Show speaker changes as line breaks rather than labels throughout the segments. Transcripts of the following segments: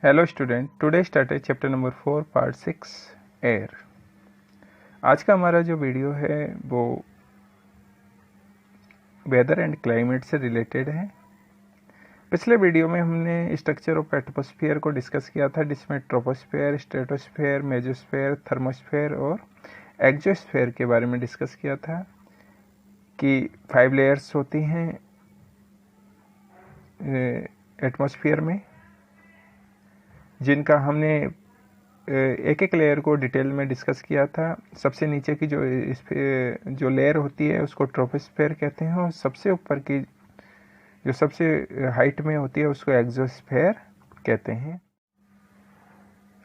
Hello student, today started chapter number 4 part 6 air. आज का हमारा जो वीडियो है वो वेदर एंड क्लाइमेट से रिलेटेड है। पिछले वीडियो में हमने स्ट्रक्चर ऑफ एटमॉस्फेयर को डिस्कस किया था, जिसमें ट्रोपोस्फेयर, स्ट्रेटोस्फेयर, मेसोस्फेयर, थर्मोस्फेयर और एक्सोस्फेयर के बारे में डिस्कस किया था कि 5 लेयर्स होती हैं एटमॉस्फेयर में, जिनका हमने एक एक लेयर को डिटेल में डिस्कस किया था। सबसे नीचे की जो लेयर होती है उसको ट्रोपोस्फेयर कहते हैं, और सबसे ऊपर की जो सबसे हाइट में होती है उसको एक्सोस्फेयर कहते हैं।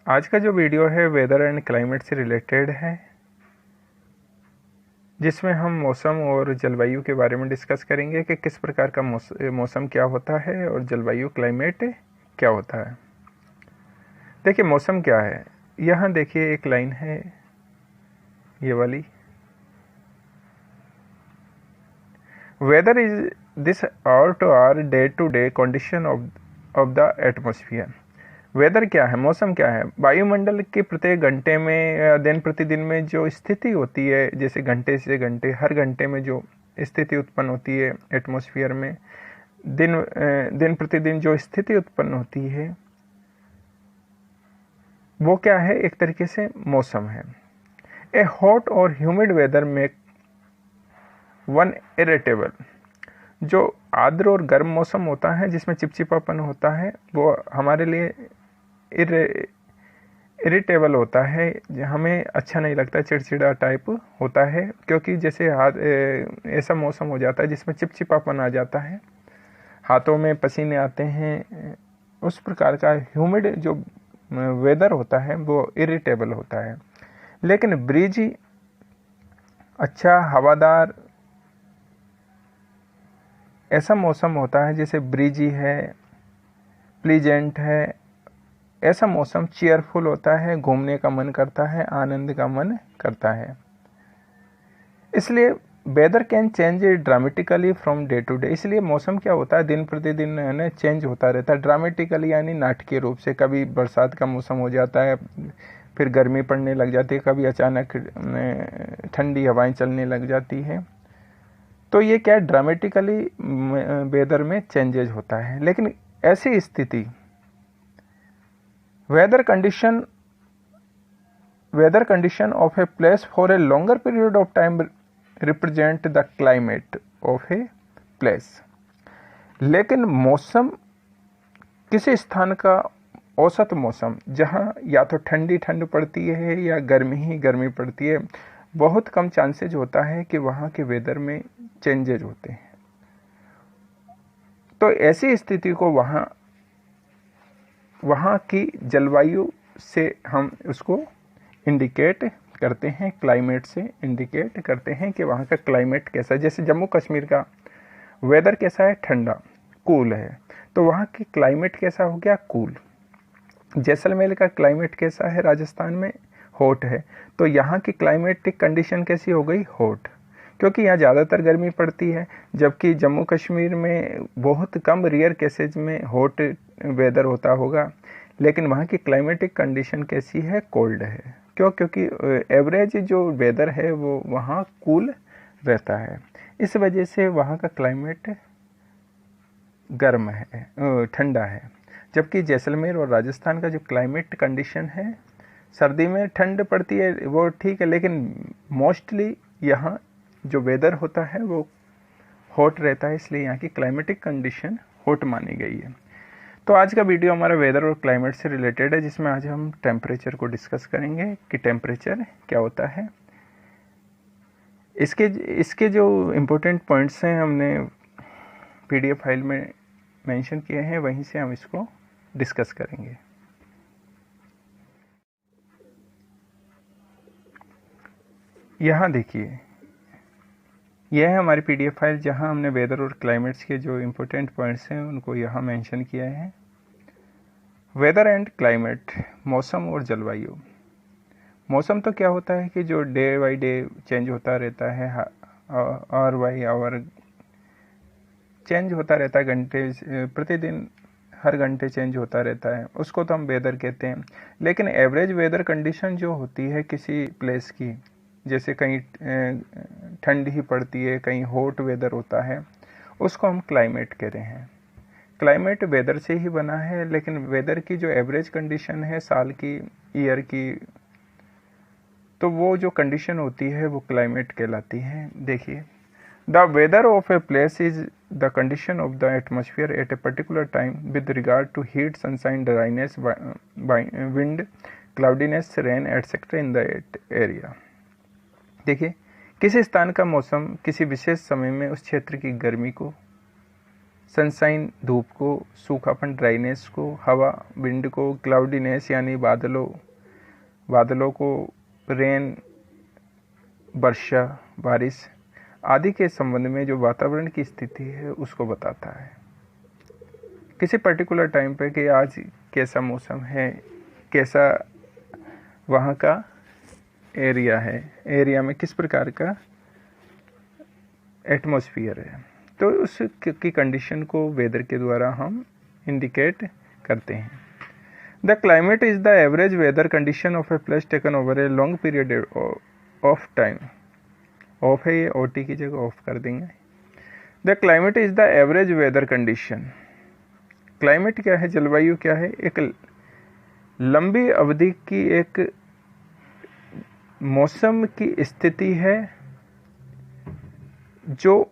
आज का जो वीडियो है वेदर एंड क्लाइमेट से रिलेटेड है, जिसमें हम मौसम और जलवायु के बारे में डिस्कस करेंगे कि किस प्रकार का मौसम क्या होता है और जलवायु क्लाइमेट क्या होता है। देखिए मौसम क्या है, यहाँ देखिए एक लाइन है ये वाली, weather is this hour to hour day to day condition of the atmosphere. Weather क्या है, मौसम क्या है? वायुमंडल के प्रत्येक घंटे में दिन प्रतिदिन में जो स्थिति होती है, जैसे घंटे से घंटे, हर घंटे में जो स्थिति उत्पन्न होती है एटमॉस्फेयर में, दिन प्रतिदिन जो स्थिति उत्पन्न होती है वो क्या है? एक तरीके से मौसम है। ए हॉट और humid weather make one irritable. जो आर्द्र और गर्म मौसम होता है जिसमें चिपचिपापन होता है वो हमारे लिए इरिटेबल होता है, हमें अच्छा नहीं लगता, चिड़चिड़ा टाइप होता है, क्योंकि जैसे ऐसा मौसम हो जाता है जिसमें चिपचिपापन आ जाता है, हाथों में पसीने आते हैं। उस प्रकार का ह्यूमिड जो वेदर होता है वो इरिटेबल होता है। लेकिन ब्रीजी, अच्छा हवादार ऐसा मौसम होता है जैसे ब्रीजी है, प्लीजेंट है, ऐसा मौसम चीयरफुल होता है, घूमने का मन करता है, आनंद का मन करता है। इसलिए weather can change dramatically from day to day. इसलिए मौसम क्या होता है, दिन प्रतिदिन है ना चेंज होता रहता है, ड्रामेटिकली यानी नाटकीय रूप से। कभी बरसात का मौसम हो जाता है, फिर गर्मी पड़ने लग जाती है, कभी अचानक ठंडी हवाएं चलने लग जाती है। तो ये क्या ड्रामेटिकली वेदर में चेंजेज होता है। लेकिन ऐसी स्थिति weather condition of a place for a longer period of time represent the climate of a place. लेकिन मौसम किसी स्थान का औसत मौसम, जहाँ या तो ठंडी ठंड पड़ती है या गर्मी ही गर्मी पड़ती है, बहुत कम चांसेज होता है कि वहाँ के वेदर में चेंजेज होते हैं। तो ऐसी स्थिति को वहाँ की जलवायु से हम उसको इंडिकेट करते हैं, क्लाइमेट से इंडिकेट करते हैं कि वहाँ का क्लाइमेट कैसा है। जैसे जम्मू कश्मीर का वेदर कैसा है? ठंडा, कूल है, तो वहाँ की क्लाइमेट कैसा हो गया? कूल। जैसलमेर का क्लाइमेट कैसा है? राजस्थान में हॉट है, तो यहाँ की क्लाइमेटिक कंडीशन कैसी हो गई? हॉट, क्योंकि यहाँ ज़्यादातर गर्मी पड़ती है, जबकि जम्मू कश्मीर में बहुत कम रेयर केसेज में हॉट वेदर होता होगा। लेकिन वहाँ की क्लाइमेटिक कंडीशन कैसी है? कोल्ड है। क्यों? क्योंकि एवरेज जो वेदर है वो वहाँ कूल रहता है, इस वजह से वहाँ का क्लाइमेट गर्म है, ठंडा है। जबकि जैसलमेर और राजस्थान का जो क्लाइमेट कंडीशन है, सर्दी में ठंड पड़ती है वो ठीक है, लेकिन मोस्टली यहाँ जो वेदर होता है वो हॉट रहता है, इसलिए यहाँ की क्लाइमेटिक कंडीशन हॉट मानी गई है। तो आज का वीडियो हमारा वेदर और क्लाइमेट से रिलेटेड है, जिसमें आज हम टेम्परेचर को डिस्कस करेंगे कि टेम्परेचर क्या होता है। इसके जो इम्पोर्टेंट पॉइंट्स हैं हमने पीडीएफ फाइल में मेंशन किए हैं, वहीं से हम इसको डिस्कस करेंगे। यहाँ देखिए, यह है हमारी पीडीएफ फाइल, जहाँ हमने वेदर और क्लाइमेट्स के जो इम्पोर्टेंट पॉइंट्स हैं उनको यहाँ मेंशन किया है। वेदर एंड क्लाइमेट, मौसम और जलवायु। मौसम तो क्या होता है कि जो डे बाई डे चेंज होता रहता है, आवर बाई आवर चेंज होता रहता है, घंटे प्रतिदिन हर घंटे चेंज होता रहता है, उसको तो हम वेदर कहते हैं। लेकिन एवरेज वेदर कंडीशन जो होती है किसी प्लेस की, जैसे कहीं ठंड ही पड़ती है, कहीं हॉट वेदर होता है, उसको हम क्लाइमेट कह रहे हैं। क्लाइमेट वेदर से ही बना है, लेकिन वेदर की जो एवरेज कंडीशन है साल की, ईयर की, तो वो जो कंडीशन होती है वो क्लाइमेट कहलाती है। देखिए, the weather of a place is the condition of the atmosphere at a particular time with regard to heat, sunshine, dryness, wind, cloudiness, rain etcetera in the area. देखिए, किसी स्थान का मौसम किसी विशेष समय में उस क्षेत्र की गर्मी को, सनशाइन धूप को, सूखापन ड्राइनेस को, हवा विंड को, क्लाउडीनेस यानी बादलों को, रेन वर्षा बारिश आदि के संबंध में जो वातावरण की स्थिति है उसको बताता है। किसी पर्टिकुलर टाइम पे कि आज कैसा मौसम है, कैसा वहाँ का एरिया है, एरिया में किस प्रकार का एटमॉस्फेयर है, तो उस की कंडीशन को वेदर के द्वारा हम इंडिकेट करते हैं। The climate is the average weather condition of a place taken over a long period of time. Of है, ये OT की जगह ऑफ कर देंगे। The climate is the average weather condition. Climate क्या है, जलवायु क्या है, एक लंबी अवधि की एक मौसम की स्थिति है जो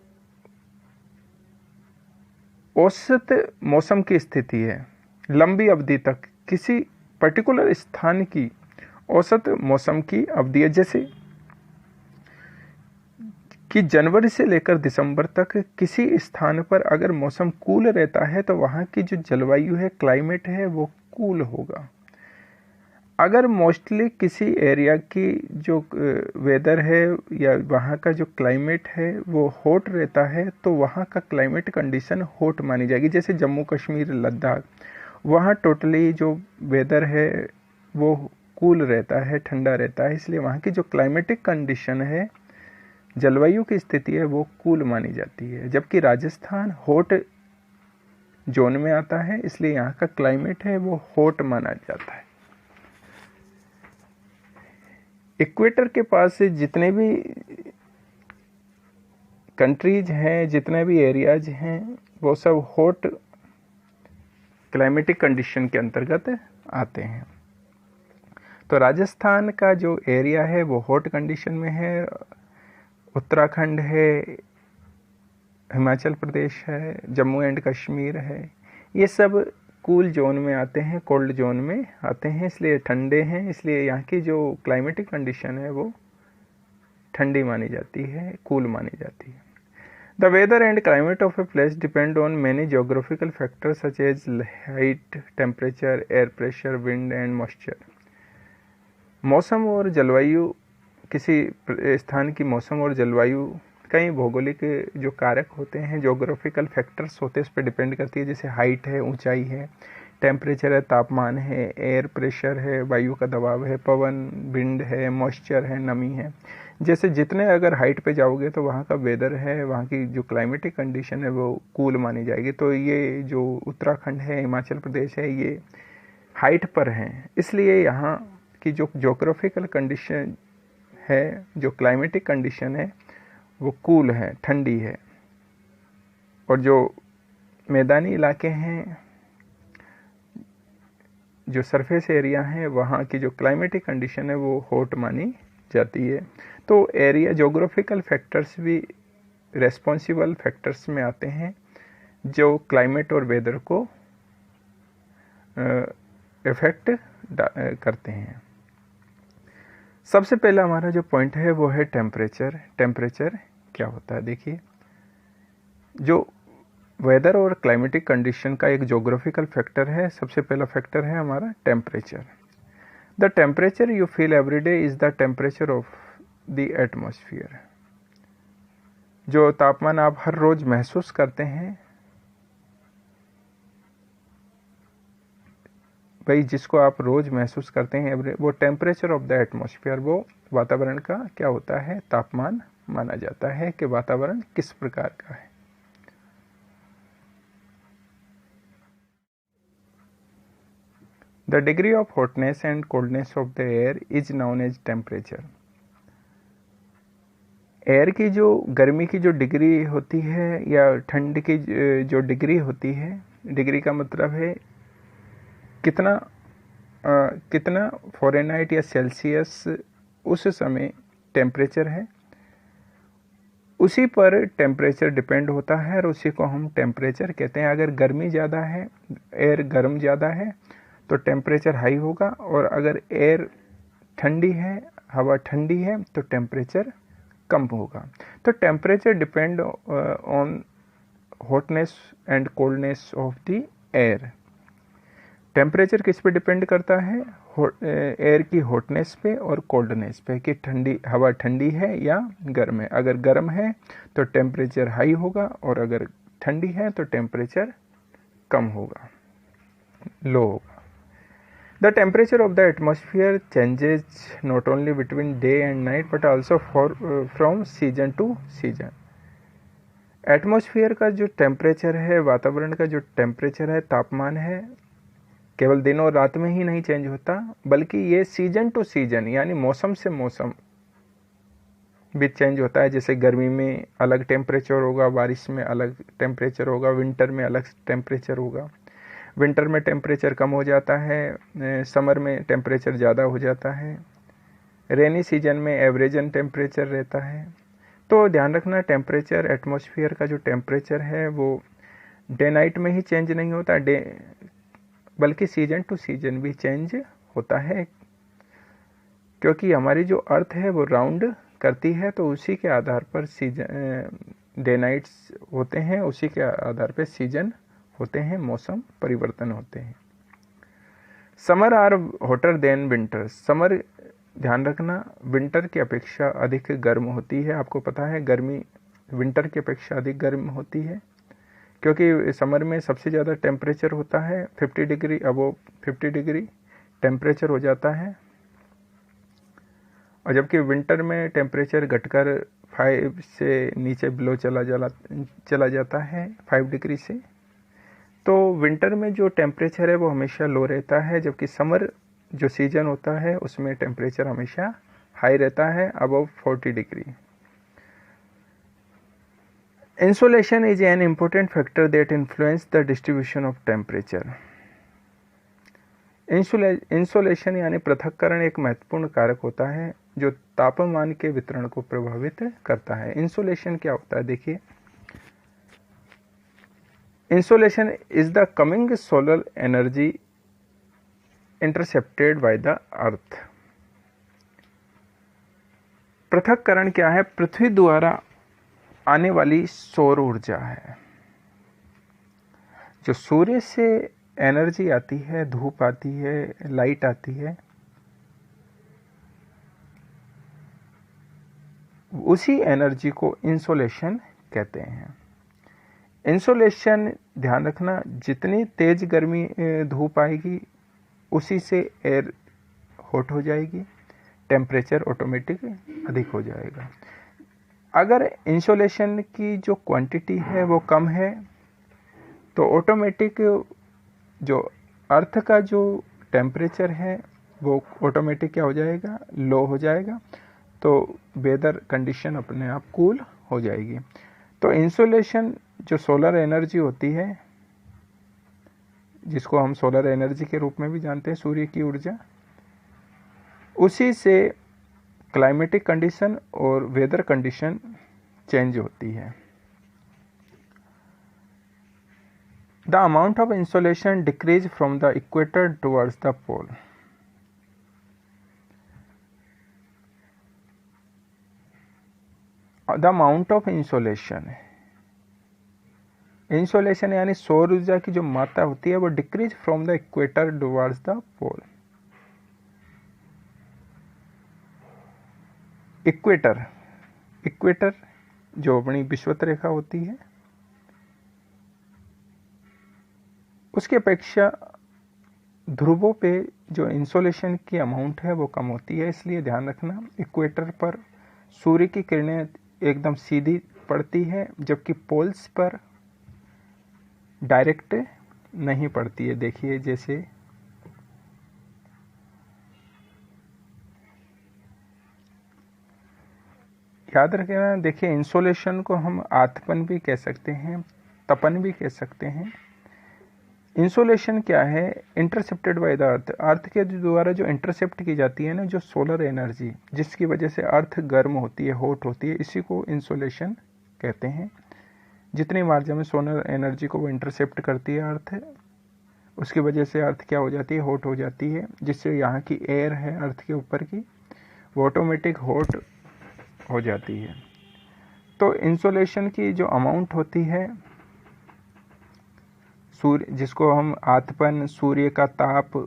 औसत मौसम की स्थिति है। लंबी अवधि तक किसी पर्टिकुलर स्थान की औसत मौसम की अवधि है, जैसे कि जनवरी से लेकर दिसंबर तक किसी स्थान पर अगर मौसम कूल रहता है तो वहाँ की जो जलवायु है, क्लाइमेट है, वो कूल होगा। अगर मोस्टली किसी एरिया की जो वेदर है या वहाँ का जो क्लाइमेट है वो हॉट रहता है तो वहाँ का क्लाइमेट कंडीशन हॉट मानी जाएगी। जैसे जम्मू कश्मीर, लद्दाख, वहाँ टोटली जो वेदर है वो कूल रहता है, ठंडा रहता है, इसलिए वहाँ की जो क्लाइमेटिक कंडीशन है, जलवायु की स्थिति है, वो कूल मानी जाती है। जबकि राजस्थान हॉट जोन में आता है, इसलिए यहाँ का क्लाइमेट है वो हॉट माना जाता है। इक्वेटर के पास से जितने भी कंट्रीज हैं, जितने भी एरियाज हैं, वो सब हॉट क्लाइमेटिक कंडीशन के अंतर्गत आते हैं। तो राजस्थान का जो एरिया है वो हॉट कंडीशन में है, उत्तराखंड है, हिमाचल प्रदेश है, जम्मू एंड कश्मीर है, ये सब कूल जोन में आते हैं, कोल्ड जोन में आते हैं, इसलिए ठंडे हैं, इसलिए यहाँ की जो क्लाइमेटिक कंडीशन है वो ठंडी मानी जाती है, कूल मानी जाती है। The weather and climate of a place depend on many geographical factors such as height, temperature, air pressure, wind and moisture. मौसम और जलवायु, किसी स्थान की मौसम और जलवायु कई भौगोलिक जो कारक होते हैं, ज्योग्राफिकल फैक्टर्स होते हैं, उस पर डिपेंड करती है। जैसे हाइट है, ऊंचाई है, टेम्परेचर है, तापमान है, एयर प्रेशर है, वायु का दबाव है, पवन, विंड है, मॉइस्चर है, नमी है। जैसे जितने अगर हाइट पे जाओगे तो वहाँ का वेदर है, वहाँ की जो क्लाइमेटिक कंडीशन है वो कूल मानी जाएगी। तो ये जो उत्तराखंड है, हिमाचल प्रदेश है, ये हाइट पर हैं, इसलिए यहाँ की जो ज्योग्राफिकल कंडीशन है, जो क्लाइमेटिक कंडीशन है, वो कूल है, ठंडी है। और जो मैदानी इलाके हैं, जो सरफेस एरिया है, वहाँ की जो क्लाइमेटिक कंडीशन है वो हॉट मानी जाती है। तो एरिया ज्योग्राफिकल फैक्टर्स भी रेस्पॉन्सिबल फैक्टर्स में आते हैं जो क्लाइमेट और वेदर को इफेक्ट करते हैं। सबसे पहला हमारा जो पॉइंट है वो है टेम्परेचर। टेम्परेचर क्या होता है, देखिए, जो वेदर और क्लाइमेटिक कंडीशन का एक ज्योग्राफिकल फैक्टर है, सबसे पहला फैक्टर है हमारा temperature. The temperature you feel every day is the temperature of the atmosphere. जो तापमान आप हर रोज महसूस करते हैं, भाई जिसको आप रोज महसूस करते हैं, वो टेम्परेचर ऑफ द एटमॉस्फेयर, वो वातावरण का क्या होता है, तापमान माना जाता है कि वातावरण किस प्रकार का है। The degree of hotness and coldness of the air is known as temperature. Air की जो गर्मी की जो डिग्री होती है या ठंड की जो डिग्री होती है, डिग्री का मतलब है कितना फ़ारेनहाइट या सेल्सियस उस समय टेम्परेचर है, उसी पर टेम्परेचर डिपेंड होता है और उसी को हम टेम्परेचर कहते हैं। अगर गर्मी ज़्यादा है, एयर गर्म ज़्यादा है तो टेम्परेचर हाई होगा, और अगर एयर ठंडी है, हवा ठंडी है तो टेम्परेचर कम होगा। तो temperature depend on hotness and coldness of the air. Temperature किस पे डिपेंड करता है? एयर की हॉटनेस पे और कोल्डनेस पे, कि ठंडी हवा ठंडी है या गर्म है। अगर गर्म है तो टेम्परेचर हाई होगा, और अगर ठंडी है तो टेम्परेचर कम होगा, लो होगा। The temperature of the atmosphere changes not only between day and night but also from season two season. Atmosphere का जो टेम्परेचर है, वातावरण का जो टेम्परेचर है, तापमान है, केवल दिन और रात में ही नहीं चेंज होता, बल्कि ये सीजन टू सीजन यानी मौसम से मौसम भी चेंज होता है। जैसे गर्मी में अलग टेम्परेचर होगा, बारिश में अलग टेम्परेचर होगा, विंटर में अलग टेम्परेचर होगा। विंटर में टेम्परेचर कम हो जाता है, समर में टेम्परेचर ज़्यादा हो जाता है, रेनी सीजन में एवरेजन टेम्परेचर रहता है। तो ध्यान रखना, टेम्परेचर, एटमॉस्फेयर का जो टेम्परेचर है वो डे नाइट में ही चेंज नहीं होता, बल्कि सीजन टू सीजन भी चेंज होता है, क्योंकि हमारी जो अर्थ है वो राउंड करती है, तो उसी के आधार पर सीजन डे नाइट्स होते हैं, उसी के आधार पर सीजन होते हैं, मौसम परिवर्तन होते हैं। Summer are hotter than winter. Summer, ध्यान रखना, विंटर की अपेक्षा अधिक गर्म होती है। आपको पता है गर्मी विंटर की अपेक्षा अधिक गर्म होती है, क्योंकि समर में सबसे ज़्यादा टेम्परेचर होता है 50 डिग्री, अबोव 50 डिग्री टेम्परेचर हो जाता है, और जबकि विंटर में टेम्परेचर घटकर 5 से नीचे बिलो चला जाता है 5 डिग्री से। तो विंटर में जो टेम्परेचर है वो हमेशा लो रहता है, जबकि समर जो सीजन होता है उसमें टेम्परेचर हमेशा हाई रहता है, above 40 degree. Insolation is an important factor that influence the distribution of temperature. Insolation यानी पृथक्करण एक महत्वपूर्ण कारक होता है जो तापमान के वितरण को प्रभावित करता है। इंसोलेशन क्या होता है? देखिए, insolation is the coming solar energy intercepted by the अर्थ। पृथक्करण क्या है? पृथ्वी द्वारा आने वाली सौर ऊर्जा है। जो सूर्य से एनर्जी आती है, धूप आती है, लाइट आती है, उसी एनर्जी को इंसोलेशन कहते हैं। इंसोलेशन, ध्यान रखना, जितनी तेज गर्मी धूप आएगी उसी से एयर हॉट हो जाएगी, टेम्परेचर ऑटोमेटिक अधिक हो जाएगा। अगर इंसोलेशन की जो क्वांटिटी है वो कम है तो ऑटोमेटिक जो अर्थ का जो टेम्परेचर है वो ऑटोमेटिक क्या हो जाएगा? लो हो जाएगा, तो वेदर कंडीशन अपने आप कूल हो जाएगी। तो इंसोलेशन जो सोलर एनर्जी होती है, जिसको हम सोलर एनर्जी के रूप में भी जानते हैं, सूर्य की ऊर्जा, उसी से क्लाइमेटिक कंडीशन और वेदर कंडीशन चेंज होती है। The amount of insolation decrease from the equator towards the pole. The amount of insolation, insolation यानी सौर ऊर्जा की जो मात्रा होती है वो decrease from the equator towards the pole. Equator, equator जो अपनी विषुवत रेखा होती है उसकी अपेक्षा ध्रुवों पे जो इंसोलेशन की अमाउंट है वो कम होती है। इसलिए ध्यान रखना, इक्वेटर पर सूर्य की किरणें एकदम सीधी पड़ती है, जबकि पोल्स पर डायरेक्ट नहीं पड़ती है। देखिए, जैसे याद रखना। देखिए, इंसोलेशन को हम आतपन भी कह सकते हैं, तपन भी कह सकते हैं। इंसोलेशन क्या है? इंटरसेप्टेड बाय द अर्थ, अर्थ के द्वारा जो इंटरसेप्ट की जाती है ना, जो सोलर एनर्जी, जिसकी वजह से अर्थ गर्म होती है, हॉट होती है, इसी को इंसोलेशन कहते हैं। जितनी मात्रा में सोलर एनर्जी को वो इंटरसेप्ट करती है अर्थ, उसकी वजह से अर्थ क्या हो जाती है? हॉट हो जाती है, जिससे यहाँ की एयर है अर्थ के ऊपर की, वो ऑटोमेटिक हॉट हो जाती है। तो इंसोलेशन की जो अमाउंट होती है, सूर्य, जिसको हम आतपन, सूर्य का ताप,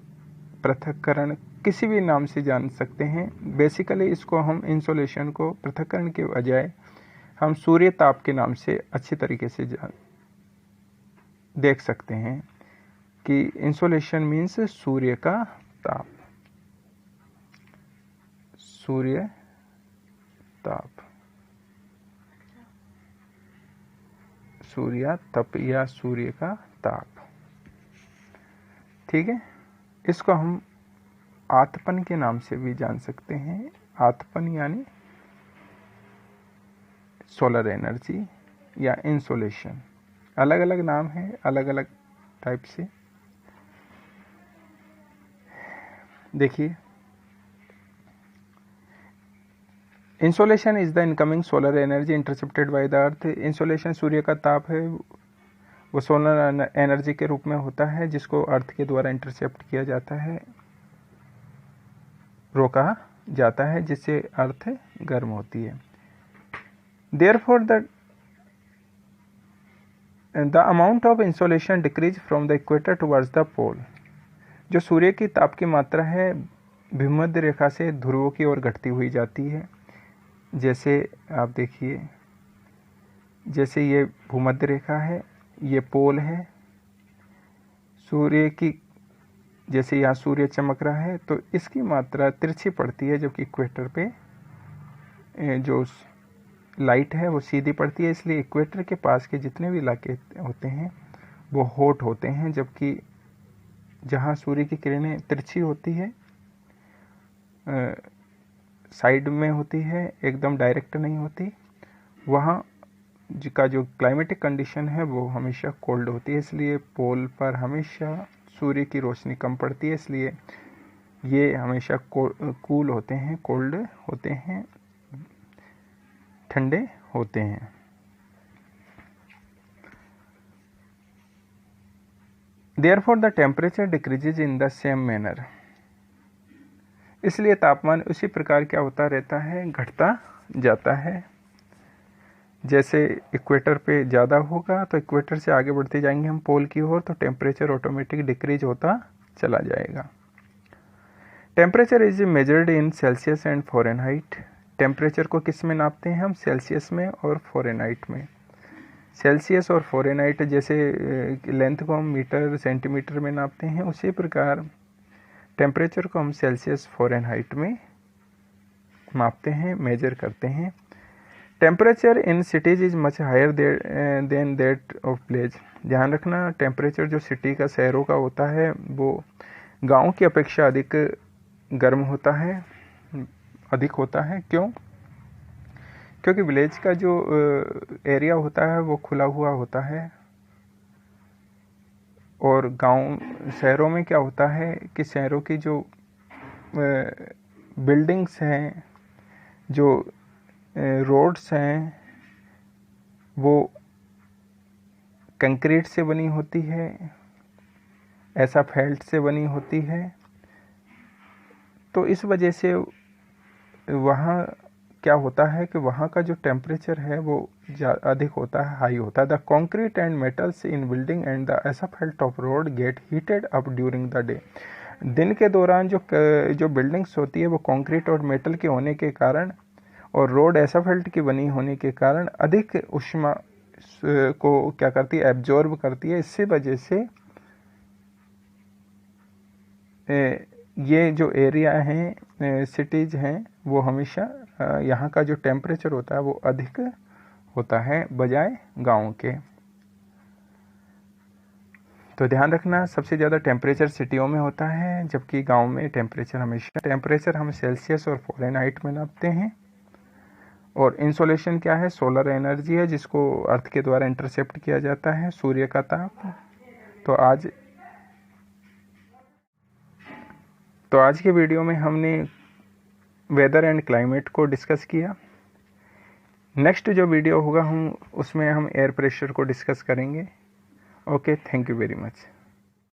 पृथक्करण, किसी भी नाम से जान सकते हैं। बेसिकली इसको हम इंसोलेशन को पृथक्करण के बजाय हम सूर्य ताप के नाम से अच्छी तरीके से देख सकते हैं कि इंसोलेशन मीन्स सूर्य का ताप, सूर्य ताप, सूर्य तप या सूर्य का ताप। ठीक है, इसको हम आतपन के नाम से भी जान सकते हैं। आतपन यानी सोलर एनर्जी या इंसोलेशन, अलग अलग नाम है, अलग अलग टाइप से। देखिए, insolation is the incoming solar energy intercepted by the earth. Insolation सूर्य का ताप है, वो सोलर एनर्जी के रूप में होता है, जिसको अर्थ के द्वारा इंटरसेप्ट किया जाता है, रोका जाता है, जिससे अर्थ गर्म होती है। Therefore the amount of insolation decrease from the equator towards the pole. जो सूर्य की ताप की मात्रा है, भूमध्य रेखा से ध्रुवों की ओर घटती हुई जाती है। जैसे आप देखिए, जैसे ये भूमध्य रेखा है, ये पोल है, सूर्य की, जैसे यहाँ सूर्य चमक रहा है तो इसकी मात्रा तिरछी पड़ती है, जबकि इक्वेटर पे जो लाइट है वो सीधी पड़ती है। इसलिए इक्वेटर के पास के जितने भी इलाके होते हैं वो हॉट होते हैं, जबकि जहाँ सूर्य की किरणें तिरछी होती है, साइड में होती है, एकदम डायरेक्ट नहीं होती, वहाँ का जो क्लाइमेटिक कंडीशन है वो हमेशा कोल्ड होती है। इसलिए पोल पर हमेशा सूर्य की रोशनी कम पड़ती है, इसलिए ये हमेशा कूल होते हैं, कोल्ड होते हैं, ठंडे होते हैं। Therefore the temperature decreases in the same manner। इसलिए तापमान उसी प्रकार क्या होता रहता है? घटता जाता है। जैसे इक्वेटर पे ज़्यादा होगा तो इक्वेटर से आगे बढ़ते जाएंगे हम पोल की ओर, तो टेम्परेचर ऑटोमेटिक डिक्रीज होता चला जाएगा। Temperature is measured in Celsius and Fahrenheit. Temperature को किस में नापते हैं हम? सेल्सियस में और फ़ारेनहाइट में। सेल्सियस और फ़ारेनहाइट, जैसे लेंथ को हम मीटर सेंटीमीटर में नापते हैं, उसी प्रकार टेम्परेचर को हम सेल्सियस फ़ारेनहाइट में मापते हैं, मेजर करते हैं। Temperature in cities is much higher than that of village. ध्यान रखना, टेम्परेचर जो सिटी का, शहरों का होता है, वो गांव की अपेक्षा अधिक गर्म होता है, अधिक होता है। क्यों? क्योंकि विलेज का जो एरिया होता है वो खुला हुआ होता है, और गांव, शहरों में क्या होता है कि शहरों की जो बिल्डिंग्स हैं, जो रोड्स हैं, वो कंक्रीट से बनी होती है, एस्फाल्ट से बनी होती है। तो इस वजह से वहाँ क्या होता है कि वहाँ का जो टेम्परेचर है वो अधिक होता है, हाई होता है। The concrete and metals in building and the asphalt of road gate heated up during the day. दिन के दौरान जो बिल्डिंग्स होती है वो कॉन्क्रीट और मेटल के होने के कारण, और रोड एस्फाल्ट की बनी होने के कारण अधिक ऊष्मा को क्या करती है? एब्जॉर्ब करती है। इसी वजह से ये जो एरिया हैं, सिटीज़ हैं, वो हमेशा यहाँ का जो टेम्परेचर होता है वो अधिक होता है बजाय गांव के। तो ध्यान रखना, सबसे ज़्यादा टेम्परेचर सिटियों में होता है, जबकि गांव में टेम्परेचर हम सेल्सियस और फ़ारेनहाइट में नापते हैं। और इंसोलेशन क्या है? सोलर एनर्जी है जिसको अर्थ के द्वारा इंटरसेप्ट किया जाता है, सूर्य का ताप। तो आज के वीडियो में हमने वेदर एंड क्लाइमेट को डिस्कस किया। नेक्स्ट जो वीडियो होगा उसमें हम एयर प्रेशर को डिस्कस करेंगे। Okay, thank you very much.